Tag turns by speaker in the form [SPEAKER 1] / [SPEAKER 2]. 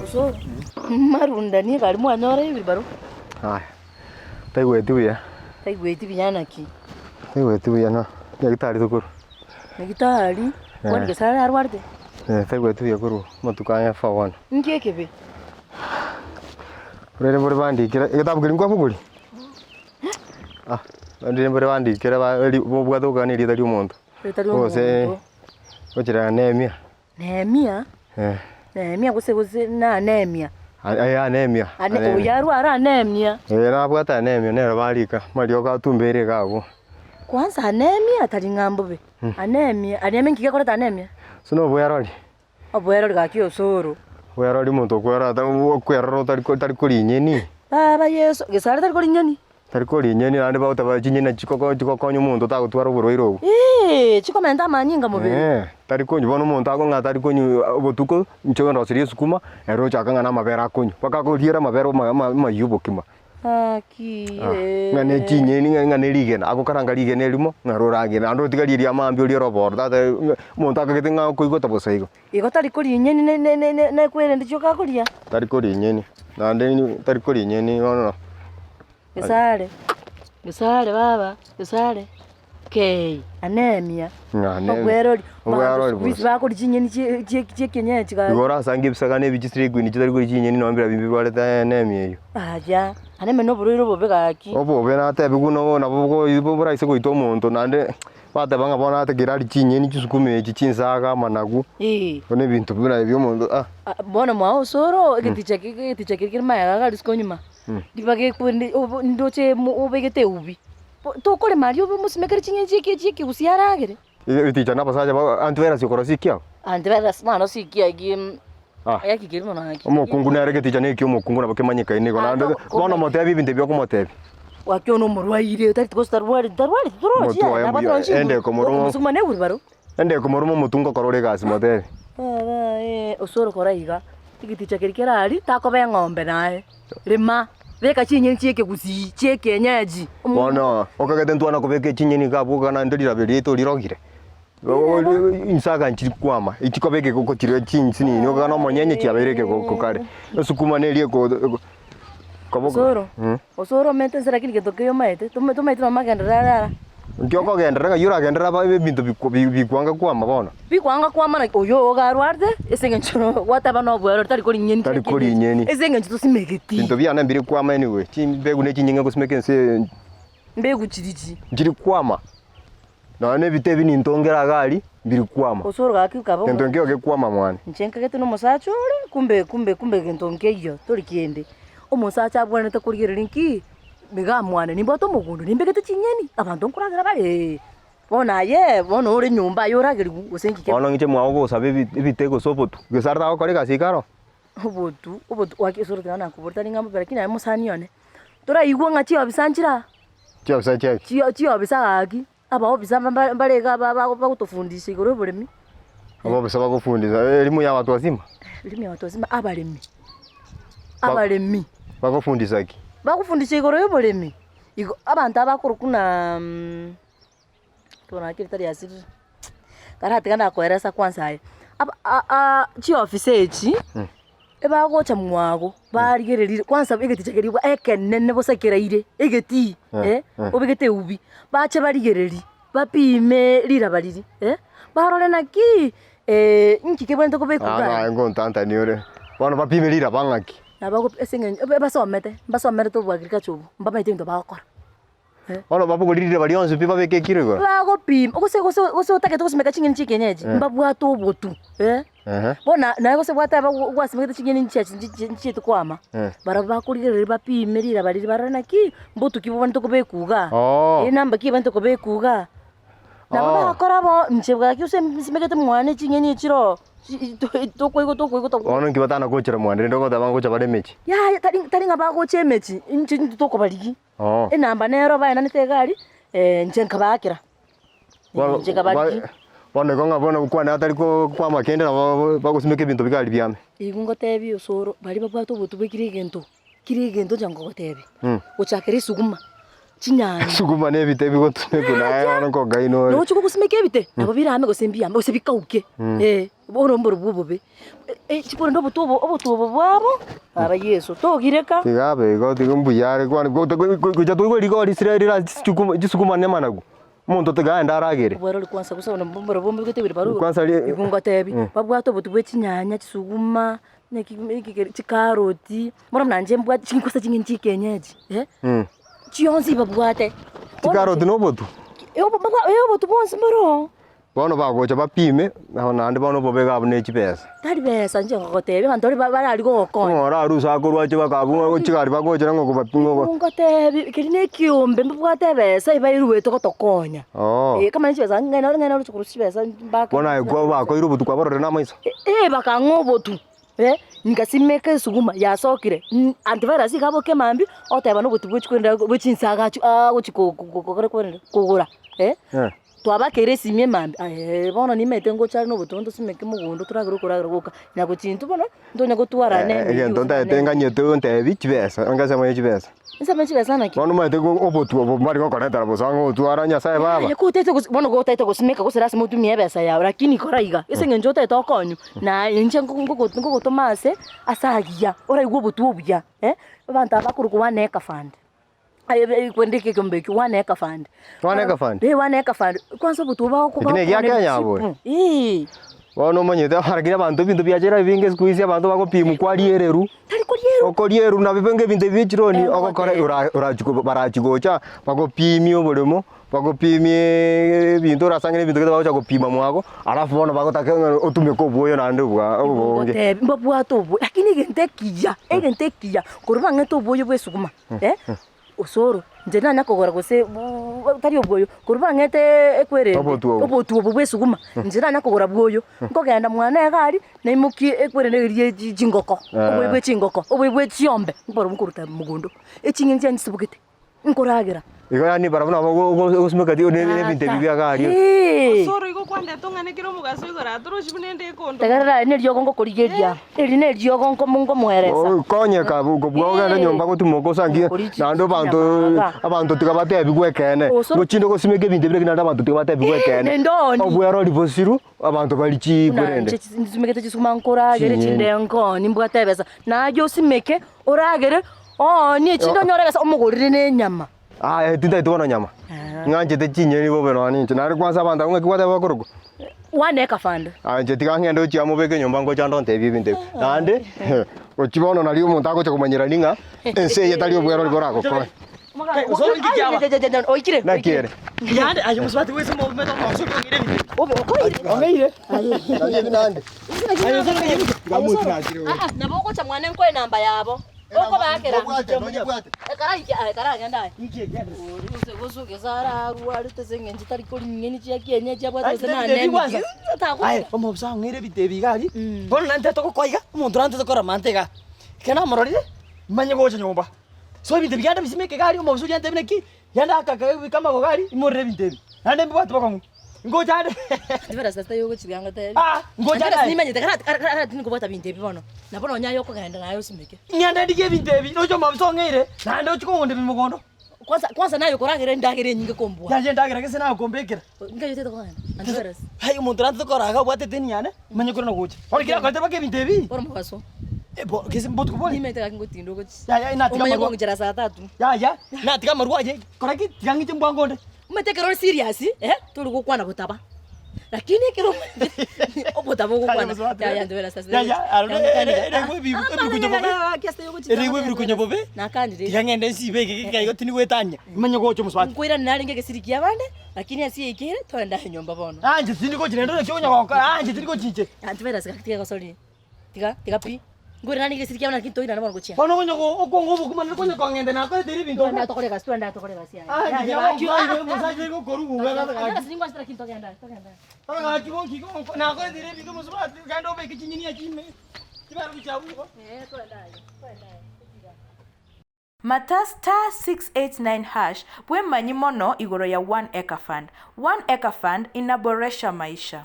[SPEAKER 1] Uso. Marunda ni kali mwana ora hivi baro.
[SPEAKER 2] Haya. Taigweti buya.
[SPEAKER 1] Taigweti biyana ki.
[SPEAKER 2] Taigweti buya no. Nyagitari thukuru.
[SPEAKER 1] Nyagitari. Wani gesara arwarde.
[SPEAKER 2] Taigweti buya kuru matukanya fa wana.
[SPEAKER 1] Nkekebe.
[SPEAKER 2] Rere bore bandikira igitabu kiri kwa buguri. Ndire bore bandikira ba bwathuka ni rita ry'umuntu.
[SPEAKER 1] Rita ry'umuntu.
[SPEAKER 2] Ochira anemia.
[SPEAKER 1] Anemia? Anemia guse na anemia.
[SPEAKER 2] Anemia.
[SPEAKER 1] Uyaru ara anemia.
[SPEAKER 2] Na bwata anemia nero barika mario ga tumbere gago.
[SPEAKER 1] Kwanza anemia tari ngambobe. Anemia ngike koreta anemia.
[SPEAKER 2] Suno bwerori.
[SPEAKER 1] Obwerori gaki osoro.
[SPEAKER 2] Bwerori muntu kwera ta kwera tari kuri nyeni.
[SPEAKER 1] Baba Yesu gesara tari kuri nyeni.
[SPEAKER 2] Tari kuri nyeni ande bauta ba chinyina chikoko muntu ta gutwara buro iro.
[SPEAKER 1] Chiko menda manyinga mubiri.
[SPEAKER 2] Tari konyu bono muntu agonga tari konyu botuko ncho ndo siri sukuma ero chakanga na mabera konyu paka ko riera mabero mayubo kima. Ngane chinyeni ngane rigena agokaranga rigena limo ngaroragena ando tigariria mambi uri robor ta muntu akagetenga kuigota bosaigo.
[SPEAKER 1] Igo tari kuri nyeni ne kwere ndicho kakuria.
[SPEAKER 2] Tari kuri nyeni. Nande tari kuri nyeni no.
[SPEAKER 1] Gesare baba, gesare. Okay, anemia. Obwerori. Bisi bako chinyeni che kenyechi ga.
[SPEAKER 2] Gora sangi bisagane bijisire gwini chitari kuri chinyeni no ambira bimbi bale ta anemia iyo.
[SPEAKER 1] Aja, aneme no buriro bobe gaki.
[SPEAKER 2] Obo bena ta biguno na bogo ibo buraise ko ito muntu nande bata banga bona ta girari chinyeni chisukume chichinsaga managu. Bone bintu bina byo muntu
[SPEAKER 1] bona mwa osoro gitichakirikira maya ga diskonyuma. Dibage kundi ndoche obegete ubi. Tokole Mario musimekere chinyeni chiki usiaragere.
[SPEAKER 2] Iticha na pasaje ba antwera sikoro sikia.
[SPEAKER 1] Antwera mano sikia gi ayaki kirimo na haki.
[SPEAKER 2] Omukungu na rege ticha nekyo omukungu na bakemanyika ine gona bona motebi binte byo kumotebi.
[SPEAKER 1] Wakyo murwaire tari tukostarwari turoji na patronchi.
[SPEAKER 2] Ende komurumo.
[SPEAKER 1] Musumane baro.
[SPEAKER 2] Ende komurumo mutungo korore gasi motebi.
[SPEAKER 1] Osoro koraiga. Tigiticha kirikera ari takobe ng'ombe nae. Rima. Veka chinyeni cheke gusi cheke nyaji.
[SPEAKER 2] Bona okagete ntwana kubeke chinyeni gabuka na ndira berito lirogire. Insaga nchiri kwama itikobeke koko chire chinsini no kana monyenye chiabereke koko kare. Sukuma nelie ko
[SPEAKER 1] kaboko. Osoro mente sera kili ketokeyo maete. Tumaite no magendera.
[SPEAKER 2] Ndioko gendera yura gendera ba bintu bikwanga kwama bona.
[SPEAKER 1] Bikwanga kwama na oyo garwarde esenge nchoro wataba no bwero tari kuri nyeni.
[SPEAKER 2] Tari kuri nyeni.
[SPEAKER 1] Esenge nchito simegeti.
[SPEAKER 2] Bintu bya na mbiri kwama anyway. Chimbegu ne chinyenge kusimekense
[SPEAKER 1] mbegu chirichi.
[SPEAKER 2] Njiri kwama. Na ne bitebi ni ntongera gali mbiri kwama.
[SPEAKER 1] Osoro gaki ukabo.
[SPEAKER 2] Ntongeo ke kwama mwana.
[SPEAKER 1] Nchenka ketu no musacho kumbe ntongeyo tori kiende. Omusacha abwana te kuri rinki. Biga mwana nimboto mugundu nimbegete chinyeni abantu nkuragira bale bona bona uri nyumba yoragiri usengike
[SPEAKER 2] bona ngiche mwago gosabe bitego sobotu gesarda ko kare kasikaro
[SPEAKER 1] obotu waki soro tana kuborta ngamba bera kina musani yone tora igwo ngachi obisanjira chi obisagaki aba obisa barega baba kutufundisha igoro buremi
[SPEAKER 2] aba obisa bakufundisha elimu ya watu wazima abalemi bakufundisha ki
[SPEAKER 1] bakufundisha igoro y'uburemi abantu abakuru kuna tona kiritari yasiri karate kana koeresa kwanza chi office echi ebagocha mwago barigereri kwanza begetichagerirwa ekenene bosakereire egeti obegete ubi bache barigereri bapime lira bariri barore naki nkike bwento kubekuga
[SPEAKER 2] ngo ntanta niore bana bapime lira bangaki
[SPEAKER 1] Nabago esenge basomete to agriculture mbaba ite ndo bakora.
[SPEAKER 2] Ono babu golirire bali onse pipa beke kirego.
[SPEAKER 1] Bago pim ose utake to simeka chinyeni chikenyeji mbabu ato botu bona nayo se bwata gwasimeka chinyeni chichi to kwama baraba kulire bapimerira bali barana ki mbutu kibo bantu ko bekuga namba ki bantu ko bekuga nabo bakora bo nchebwa ki use simeka mwane chinyeni chiro to koigo
[SPEAKER 2] ono ngibatana gochera mwane ndo ngota bangocha bare mechi
[SPEAKER 1] ya tari ngaba goche mechi inchi to ko baligi enamba nero bana nitegari nchenka bakira nchenka baligi
[SPEAKER 2] bona gonga bona kwana atari ko kwa makende na bagusimeke bintu bikali byame
[SPEAKER 1] igungo tebi osoro bali babwato botu bekire gento jango gotebi uchakere suguma chinyanya
[SPEAKER 2] suguma ne bitebi go tune kuna ono ko gaino
[SPEAKER 1] no chuko kusimeke bite nabo birame go sembia mo sebikauke Bono mburu bububi. Chiporo ndo obutubo bwabo. Aba Yesu togireka.
[SPEAKER 2] Tigabe go tigumbuya kwani kuja tuwe liko lisirira gisukuma ne managu. Muntu tigaenda aragere.
[SPEAKER 1] Bwero likwansa kusabona mburu bombi gutebira baru.
[SPEAKER 2] Kwanza
[SPEAKER 1] ikunga tebi. Babwato butubwe chinyanya chisuguma. Chikaroti. Mbona mnanje mbwa chinkosa chinginchi kenyeji. Chionzi babwate.
[SPEAKER 2] Chikaroti no botu.
[SPEAKER 1] Yo botu bonse mboro.
[SPEAKER 2] Bono bagocha bapime na ande bono bobega abune chipesa.
[SPEAKER 1] Tari besa nje ngotebe bantu bari gokon.
[SPEAKER 2] Ora arusa korwa chiba kabu chigari bagocha ngo bapingo.
[SPEAKER 1] Ngotebe kirine kiombe mbwate besa ibairuwe tokotokonya. Kama nchibesa ngena ruchukuru chibesa mbaka.
[SPEAKER 2] Bona ego bako irubutu kwa borore na maiso.
[SPEAKER 1] Bakangobotu. Nikasimeke suguma yasokire. Antivirus ikabo kemambi oteba no butu bwikwenda bwichinsaga guchikokore kugura. Twabakere simye mambi bono nimete ngo chari no butondo simeke mugundo turagurukura guka nyako chintu bono ndonya gutwarane
[SPEAKER 2] ndonda etenganye tonte bichibesa angasa mwe chibesa
[SPEAKER 1] nsema chibesa naki
[SPEAKER 2] bono mate go obotu mari go koreta bosango twara sae baba
[SPEAKER 1] yakutete bono go tete gusimeka gusira simutumie besa yawe lakini koraiga isenge njote tokonyu na nje ngo tomase asagia ora igwo butu obuya abantu abakuru wane eka fund kwendeke kombeki wane eka fund. Wane eka fund. Kwanza butuba ko.
[SPEAKER 2] Ikine ya Kenya boy. Wono manyete haragira abantu bintu byagera binge squeeze abantu bakopimu kwa riereru.
[SPEAKER 1] Tari ko rieru.
[SPEAKER 2] Ko rieru na bibenge bintu bichironi okokora urachiko barachigocha bakopimi oboremo bakopimie bintu rasangire bintu kete bacha kopima mwako alafu bono bakotaka otume ko boyo nande bwa obonge.
[SPEAKER 1] Mbabwa tobo lakini gentekia kuruba ngeto boyo bwesuguma. Osoro njena nakogora gose tari obwoyo kuruba ngete ekwerende obotu obwesuguma njena nakogora bwoyo nkogenda mwana egari na imuki ekwerende rie jingoko obwe chingoko obwe chiombe mboro mukuruta mugundo echingenje nisibugete nkoragera
[SPEAKER 2] igani barabona gusumeka dio ne binte bibya gari
[SPEAKER 3] Osoro igo kwande tongane kiro mugaso igora turushi bunende kondo
[SPEAKER 1] tegara ne ryo gongo korigeria eri ne ryo gongo mungo mweresa
[SPEAKER 2] konye ka bugo bwoga na nyomba gutumoko sangie nando abantu tikabate bigwekene gochindo gusumeke binte bire kinanda abantu tikabate bigwekene obwero libosiru abantu balichi gwerende
[SPEAKER 1] nisumeke chisuma nkora gere chindengo nimbwate besa najo simeke oragere ni chindo nyorega omugurire ne nyama
[SPEAKER 2] tinda itubona nyama nganje te chinyeni bobe no ani nari kwanza banda ngwe kwate bakurugo
[SPEAKER 1] wane eka fund
[SPEAKER 2] nje tikangenda uchi amubeke nyomba ngo chando nte bibinte nande uchibono nali umuntu agocha kumanyira ninga ense yetali obwero liborako ko
[SPEAKER 3] Osoro ngikyaba
[SPEAKER 1] oikire
[SPEAKER 2] nakire
[SPEAKER 3] yande ayo muswati wese mo meto mo so ngire bite
[SPEAKER 1] obe okoire
[SPEAKER 2] ongeire nali binande
[SPEAKER 3] ayo so ngire
[SPEAKER 2] gamuti nakire
[SPEAKER 1] naboko cha mwana nkoe namba yabo oko bakera ekara genda usuke sara ruari tezenge njitari kuri ngeni chia kienye chia bwata sema nene
[SPEAKER 3] ai omo bsa ngire bite bigari bono nante to koiga umuntu nante to kora mantega kena mororire manye gocha nyomba so bite biganda bisimeke gari omo bsu yante bineki yanda kama go gari imorre bite nande mbwatu bakongu ngojade
[SPEAKER 1] ndivera sasa yogo chiganga tayari
[SPEAKER 3] ngojade
[SPEAKER 1] nimanye tekara tini kubata binte bibono nabono nyayo ko genda nayo simeke
[SPEAKER 3] nyanda dige binte bi ojo mabso ngire nande uchikonde bimugondo
[SPEAKER 1] kwanza nayo koragire ndagire nyinge kombwa
[SPEAKER 3] yaje ndagire kese nayo kombekera
[SPEAKER 1] ngayo tete ko ndivera
[SPEAKER 3] hayo umuntu nante koraga bwate teni yana manye korona gocha orikira kote bake binte bi
[SPEAKER 1] bora mwaso
[SPEAKER 3] kesi mbotu kuboni
[SPEAKER 1] nimete kakingotindo gochi
[SPEAKER 3] ya natika
[SPEAKER 1] umanye ko ngijara saa 3
[SPEAKER 3] ya natika marwaje koraki tigangi mbwangonde
[SPEAKER 1] umetekero serious tuli kukwana butaba lakini kero obutaba kukwana ya ndivera sasa
[SPEAKER 3] erewe biru kunyo bobe
[SPEAKER 1] nakandire
[SPEAKER 3] tigangende sibeke kayo tini wetanya manye gocho muswati
[SPEAKER 1] nkwira nalinge kesiriki abande lakini asiyekire toenda nyomba bono
[SPEAKER 3] anje tini gochi nendo kyonya kwa anje tini gochiche
[SPEAKER 1] ndivera saka tiga kosori tiga pi ngwira nalinge kesiriki abande lakini toina bono gochia
[SPEAKER 3] bono gonya go okongo bukumana gonya kwa ngende na kwa tiri binto
[SPEAKER 1] nda tokorega sia
[SPEAKER 3] ya musaje go koru ngala
[SPEAKER 1] nda siningwa stra kinto genda
[SPEAKER 3] anga kiko na kwa tiri binto muswati gando be kichinyini ya chime kibaru chabu
[SPEAKER 1] toenda
[SPEAKER 4] Mata *689# bwe manyi mono igoro ya 1 Acre Fund. 1 Acre Fund inaboresha maisha.